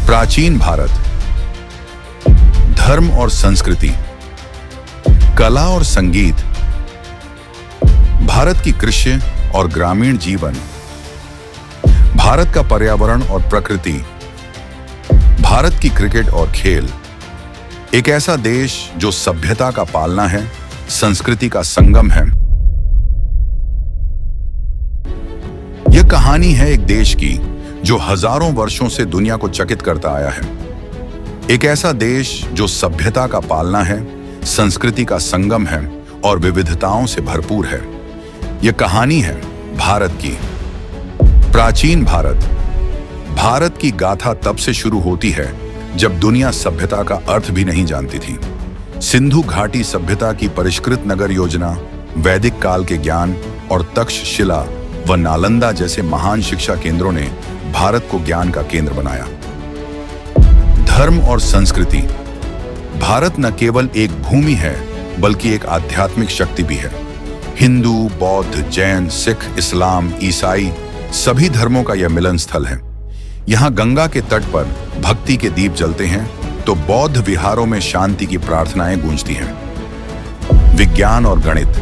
प्राचीन भारत, धर्म और संस्कृति, कला और संगीत, भारत की कृषि और ग्रामीण जीवन, भारत का पर्यावरण और प्रकृति, भारत की क्रिकेट और खेल। एक ऐसा देश जो सभ्यता का पालना है, संस्कृति का संगम है। यह कहानी है एक देश की जो हजारों वर्षों से दुनिया को चकित करता आया है। एक ऐसा देश जो सभ्यता का पालना है, संस्कृति का संगम है और विविधताओं से भरपूर है। यह कहानी है भारत की। प्राचीन भारत। भारत की गाथा तब से शुरू होती है जब दुनिया सभ्यता का अर्थ भी नहीं जानती थी। सिंधु घाटी सभ्यता की परिष्कृत नगर योजना, वैदिक काल के ज्ञान और तक्षशिला व नालंदा जैसे महान शिक्षा केंद्रों ने भारत को ज्ञान का केंद्र बनाया। धर्म और संस्कृति। भारत न केवल एक भूमि है बल्कि एक आध्यात्मिक शक्ति भी है। हिंदू, बौद्ध, जैन, सिख, इस्लाम, ईसाई सभी धर्मों का यह मिलन स्थल है। यहाँ गंगा के तट पर भक्ति के दीप जलते हैं तो बौद्ध विहारों में शांति की प्रार्थनाएं गूंजती हैं। विज्ञान और गणित।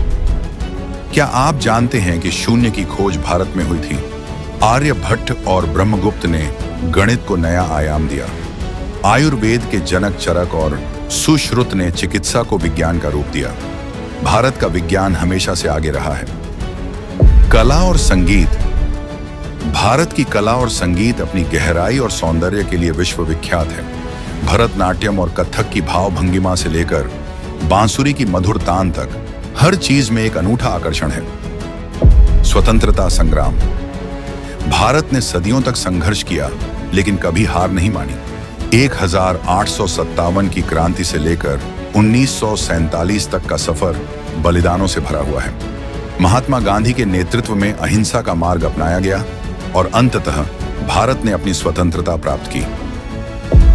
क्या आप जानते हैं कि शून्य की खोज भारत में हुई थी? आर्यभट्ट और ब्रह्मगुप्त ने गणित को नया आयाम दिया। आयुर्वेद के जनक चरक और सुश्रुत ने चिकित्सा को विज्ञान का रूप दिया। भारत का विज्ञान हमेशा से आगे रहा है। कला और संगीत। भारत की कला और संगीत अपनी गहराई और सौंदर्य के लिए विश्वविख्यात है। भरतनाट्यम और कथक की भाव भंगिमा से लेकर बांसुरी की मधुर तान तक हर चीज में एक अनूठा आकर्षण है। स्वतंत्रता संग्राम। भारत ने सदियों तक संघर्ष किया लेकिन कभी हार नहीं मानी। 1857 की क्रांति से लेकर 1947 तक का सफर बलिदानों से भरा हुआ है। महात्मा गांधी के नेतृत्व में अहिंसा का मार्ग अपनाया गया और अंततः भारत ने अपनी स्वतंत्रता प्राप्त की।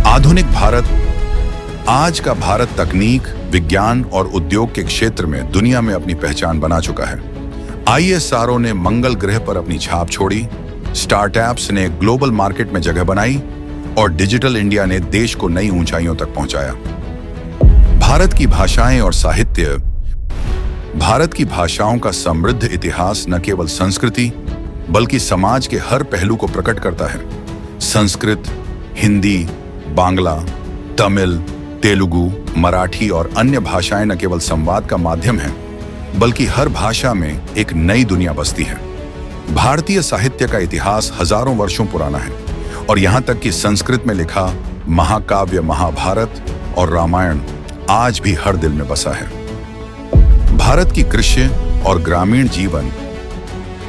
आधुनिक भारत। आज का भारत तकनीक, विज्ञान और उद्योग के क्षेत्र में दुनिया में अपनी पहचान बना चुका है। ISRO ने मंगल ग्रह पर अपनी छाप छोड़ी, स्टार्टअप्स ने ग्लोबल मार्केट में जगह बनाई और डिजिटल इंडिया ने देश को नई ऊंचाइयों तक पहुंचाया। भारत की भाषाएं और साहित्य। भारत की भाषाओं का समृद्ध इतिहास न केवल संस्कृति बल्कि समाज के हर पहलू को प्रकट करता है। संस्कृत, हिंदी, बांग्ला, तमिल, तेलुगु, मराठी और अन्य भाषाएं न केवल संवाद का माध्यम हैं बल्कि हर भाषा में एक नई दुनिया बसती है। भारतीय साहित्य का इतिहास हजारों वर्षों पुराना है और यहाँ तक कि संस्कृत में लिखा महाकाव्य महाभारत और रामायण आज भी हर दिल में बसा है। भारत की कृषि और ग्रामीण जीवन।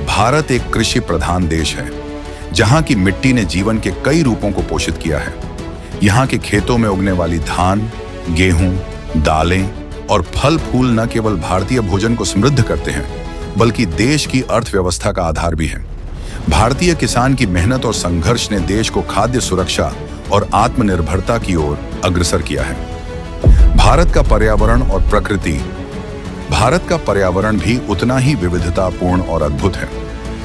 भारत एक कृषि प्रधान देश है जहाँ की मिट्टी ने जीवन के कई रूपों को पोषित किया है। यहाँ के खेतों में उगने वाली धान, गेहूं, दालें और फल फूल न केवल भारतीय भोजन को समृद्ध करते हैं बल्कि देश की अर्थव्यवस्था का आधार भी है। भारतीय किसान की मेहनत और संघर्ष ने देश को खाद्य सुरक्षा और आत्मनिर्भरता की ओर अग्रसर किया है। भारत का पर्यावरण और प्रकृति। भारत का पर्यावरण भी उतना ही विविधतापूर्ण और अद्भुत है।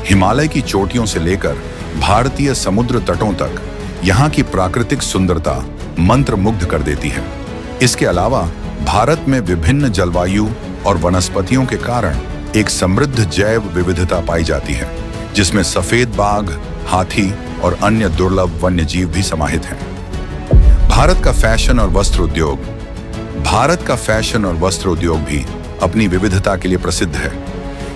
हिमालय की चोटियों से लेकर भारतीय समुद्र तटों तक यहाँ की प्राकृतिक सुंदरता मंत्रमुग्ध कर देती है। इसके अलावा भारत में विभिन्न जलवायु और वनस्पतियों के कारण एक समृद्ध जैव विविधता पाई जाती है जिसमें सफेद बाघ, हाथी और अन्य दुर्लभ वन्य जीव भी समाहित हैं। भारत का फैशन और वस्त्र उद्योग। भारत का फैशन और वस्त्र उद्योग भी अपनी विविधता के लिए प्रसिद्ध है।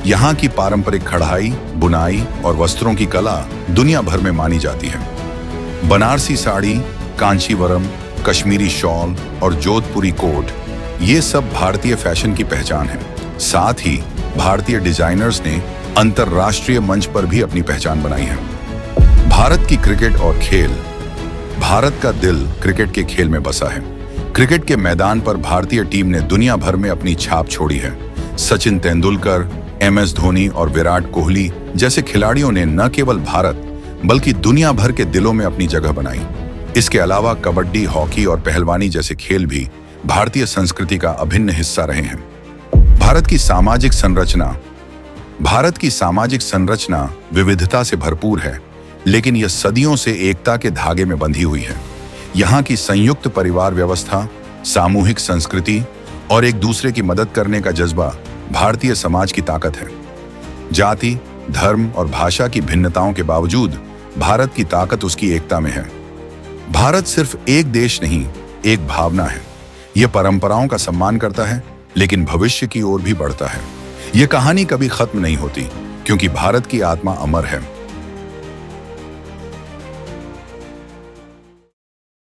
यहाँ की पारंपरिक कढ़ाई, बुनाई और वस्त्रों की कला दुनिया भर में मानी जाती है। बनारसी साड़ी, कांचीवरम, कश्मीरी शॉल और जोधपुरी कोट ये सब भारतीय फैशन की पहचान है। साथ ही भारतीय डिजाइनर्स ने अंतरराष्ट्रीय मंच पर भी अपनी पहचान बनाई है। भारत की क्रिकेट और खेल। भारत का दिल क्रिकेट के खेल में बसा है। क्रिकेट के मैदान पर भारतीय टीम ने दुनिया भर में अपनी छाप छोड़ी है। सचिन तेंदुलकर, MS धोनी और विराट कोहली जैसे खिलाड़ियों ने न केवल भारत बल्कि दुनिया भर के दिलों में अपनी जगह बनाई। इसके अलावा कबड्डी, हॉकी और पहलवानी जैसे खेल भी भारतीय संस्कृति का अभिन्न हिस्सा रहे हैं। भारत की सामाजिक संरचना। भारत की सामाजिक संरचना विविधता से भरपूर है, लेकिन यह सदियों से एकता के धागे में बंधी हुई है। यहाँ की संयुक्त परिवार व्यवस्था, सामूहिक संस्कृति और एक दूसरे की मदद करने का जज्बा भारतीय समाज की ताकत है। जाति, धर्म और भाषा की भिन्नताओं के बावजूद भारत की ताकत उसकी एकता में है। भारत सिर्फ एक देश नहीं, एक भावना है। यह परंपराओं का सम्मान करता है, लेकिन भविष्य की ओर भी बढ़ता है। यह कहानी कभी खत्म नहीं होती, क्योंकि भारत की आत्मा अमर है।